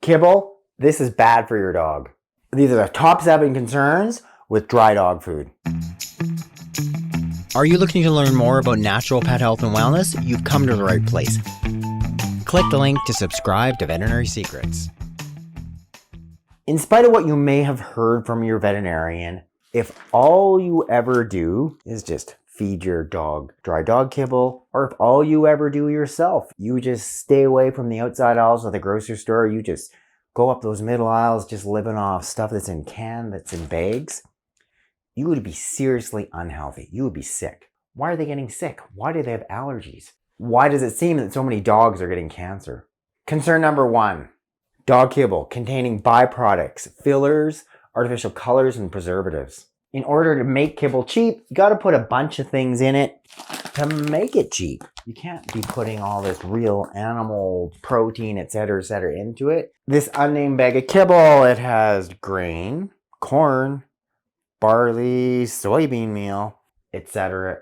Kibble, this is bad for your dog. These are the top 7 concerns with dry dog food. Are you looking to learn more about natural pet health and wellness? You've come to the right place. Click the link to subscribe to Veterinary Secrets. In spite of what you may have heard from your veterinarian, if all you ever do is just feed your dog dry dog kibble, or if all you ever do yourself, you just stay away from the outside aisles of the grocery store, you just go up those middle aisles just living off stuff that's in cans, that's in bags, you would be seriously unhealthy. You would be sick. Why are they getting sick? Why do they have allergies? Why does it seem that so many dogs are getting cancer? Concern number 1, dog kibble containing byproducts, fillers, artificial colors, and preservatives. In order to make kibble cheap, you got to put a bunch of things in it to make it cheap. You can't be putting all this real animal protein, etc., into it. This unnamed bag of kibble, it has grain, corn, barley, soybean meal, etc.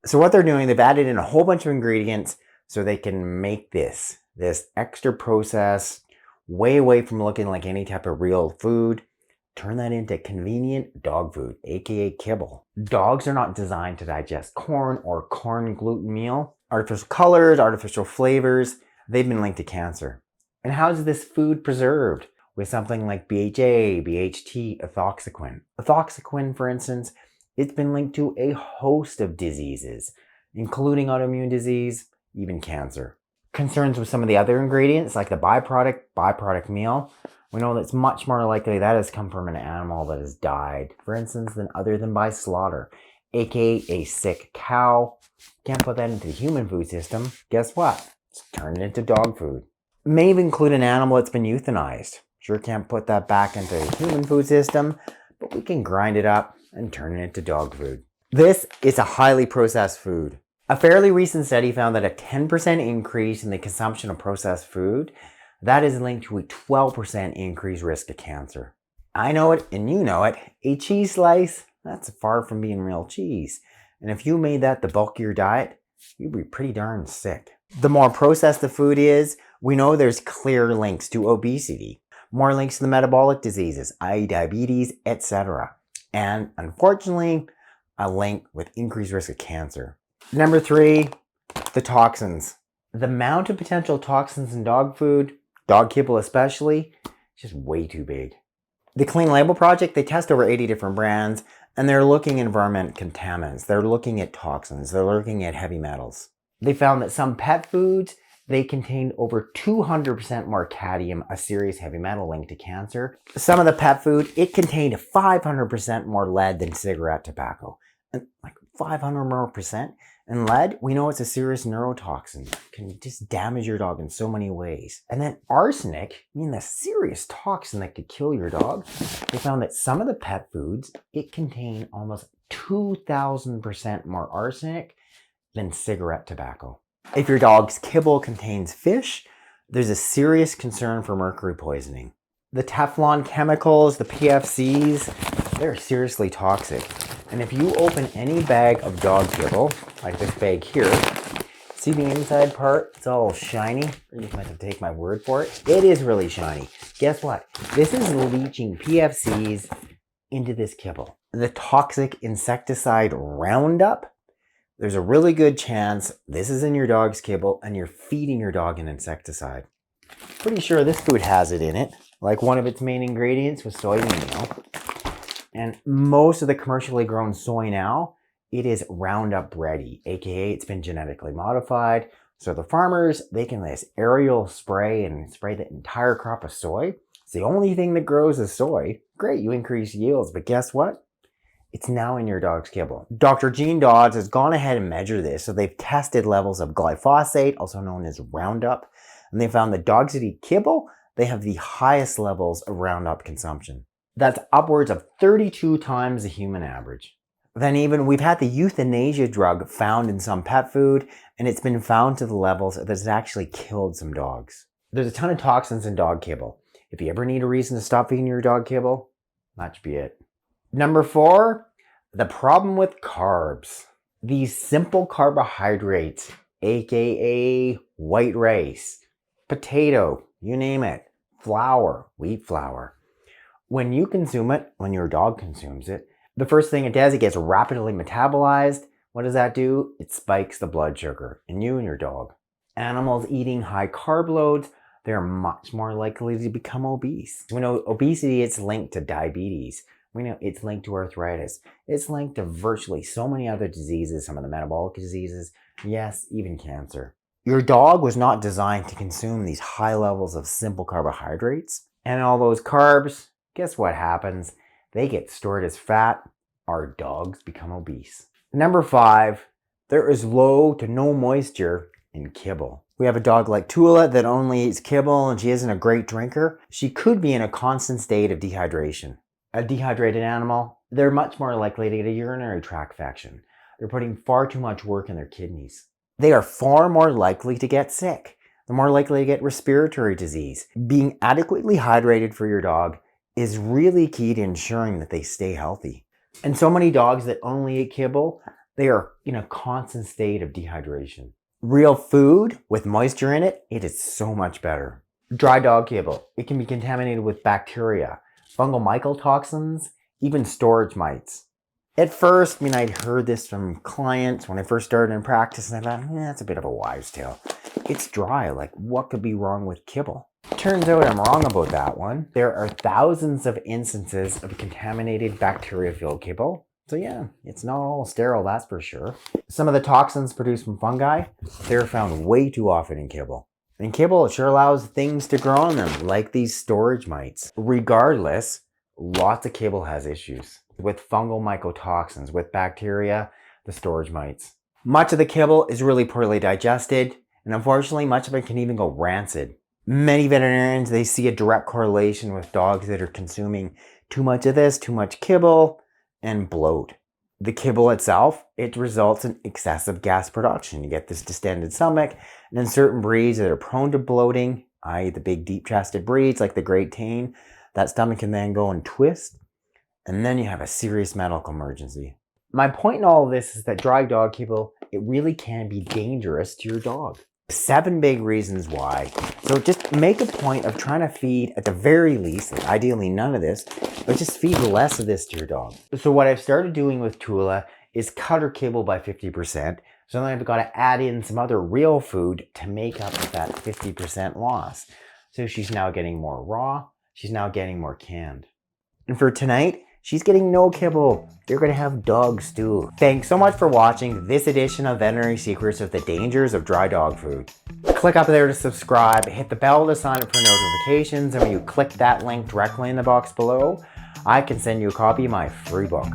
So what they're doing, they've added in a whole bunch of ingredients so they can make this extra process way away from looking like any type of real food. Turn that into convenient dog food, aka kibble. Dogs are not designed to digest corn or corn gluten meal. Artificial colors, artificial flavors, they've been linked to cancer. And how is this food preserved? With something like BHA, BHT, ethoxyquin. Ethoxyquin, for instance, it's been linked to a host of diseases, including autoimmune disease, even cancer. Concerns with some of the other ingredients, like the byproduct meal, we know that it's much more likely that has come from an animal that has died, for instance, other than by slaughter, aka a sick cow. Can't put that into the human food system. Guess what? It's turned into dog food. May even include an animal that's been euthanized. Sure can't put that back into the human food system, but we can grind it up and turn it into dog food. This is a highly processed food. A fairly recent study found that a 10% increase in the consumption of processed food, that is linked to a 12% increased risk of cancer. I know it and you know it. A cheese slice, that's far from being real cheese. And if you made that the bulk of your diet, you'd be pretty darn sick. The more processed the food is, we know there's clear links to obesity. More links to the metabolic diseases, i.e. diabetes, etc. And unfortunately, a link with increased risk of cancer. Number 3, the toxins. The amount of potential toxins in dog food, dog kibble especially, is just way too big. The Clean Label Project, they test over 80 different brands, and they're looking at environment contaminants. They're looking at toxins. They're looking at heavy metals. They found that some pet foods, they contained over 200% more cadmium, a serious heavy metal linked to cancer. Some of the pet food, it contained 500% more lead than cigarette tobacco. And like 500 more percent. And lead, we know it's a serious neurotoxin. It can just damage your dog in so many ways. And then arsenic, the serious toxin that could kill your dog. They found that some of the pet foods, it contained almost 2,000% more arsenic than cigarette tobacco. If your dog's kibble contains fish, there's a serious concern for mercury poisoning. The Teflon chemicals, the PFCs, they're seriously toxic. And if you open any bag of dog kibble, like this bag here, see the inside part? It's all shiny. You just might have to take my word for it. It is really shiny. Guess what? This is leaching PFCs into this kibble. The toxic insecticide Roundup, there's a really good chance this is in your dog's kibble and you're feeding your dog an insecticide. Pretty sure this food has it in it. Like one of its main ingredients was soybean meal. And most of the commercially grown soy now, it is Roundup ready, aka it's been genetically modified. So the farmers, they can this aerial spray and spray the entire crop of soy. It's the only thing that grows is soy. Great, you increase yields, but guess what? It's now in your dog's kibble. Dr. Gene Dodds has gone ahead and measured this. So they've tested levels of glyphosate, also known as Roundup, and they found that dogs that eat kibble, they have the highest levels of Roundup consumption. That's upwards of 32 times the human average. Then even we've had the euthanasia drug found in some pet food, and it's been found to the levels that it's actually killed some dogs. There's a ton of toxins in dog kibble. If you ever need a reason to stop feeding your dog kibble, that should be it. Number 4, the problem with carbs. These simple carbohydrates, aka white rice, potato, you name it, flour, wheat flour. When you consume it, when your dog consumes it, the first thing it does, it gets rapidly metabolized. What does that do? It spikes the blood sugar in you and your dog. Animals eating high carb loads, they're much more likely to become obese. We know obesity, it's linked to diabetes. We know it's linked to arthritis. It's linked to virtually so many other diseases, some of the metabolic diseases, yes, even cancer. Your dog was not designed to consume these high levels of simple carbohydrates. And all those carbs, guess what happens? They get stored as fat. Our dogs become obese. Number 5, there is low to no moisture in kibble. We have a dog like Tula that only eats kibble and she isn't a great drinker. She could be in a constant state of dehydration. A dehydrated animal, they're much more likely to get a urinary tract infection. They're putting far too much work in their kidneys. They are far more likely to get sick. They're more likely to get respiratory disease. Being adequately hydrated for your dog is really key to ensuring that they stay healthy. And so many dogs that only eat kibble, they are in a constant state of dehydration. Real food with moisture in it, it is so much better. Dry dog kibble, it can be contaminated with bacteria, fungal mycotoxins, even storage mites. At first, I'd heard this from clients when I first started in practice, and I thought, that's a bit of a wives' tale. It's dry, like what could be wrong with kibble? Turns out I'm wrong about that one. There are thousands of instances of contaminated bacteria-filled kibble. So yeah, it's not all sterile, that's for sure. Some of the toxins produced from fungi, they're found way too often in kibble. And kibble, it sure allows things to grow on them, like these storage mites. Regardless, lots of kibble has issues with fungal mycotoxins, with bacteria, the storage mites. Much of the kibble is really poorly digested, and unfortunately, much of it can even go rancid. Many veterinarians, they see a direct correlation with dogs that are consuming too much of this, too much kibble, and bloat. The kibble itself, it results in excessive gas production. You get this distended stomach, and in certain breeds that are prone to bloating, i.e. the big deep-chested breeds like the Great Dane, that stomach can then go and twist, and then you have a serious medical emergency. My point in all of this is that dry dog kibble, it really can be dangerous to your dog. 7 big reasons why. So just make a point of trying to feed, at the very least, like ideally none of this, but just feed less of this to your dog. So what I've started doing with Tula is cut her kibble by 50%. So then I've got to add in some other real food to make up for that 50% loss. So she's now getting more raw. She's now getting more canned. And for tonight, she's getting no kibble. You're going to have dog stew. Thanks so much for watching this edition of Veterinary Secrets of the Dangers of Dry Dog Food. Click up there to subscribe, hit the bell to sign up for notifications, and when you click that link directly in the box below, I can send you a copy of my free book.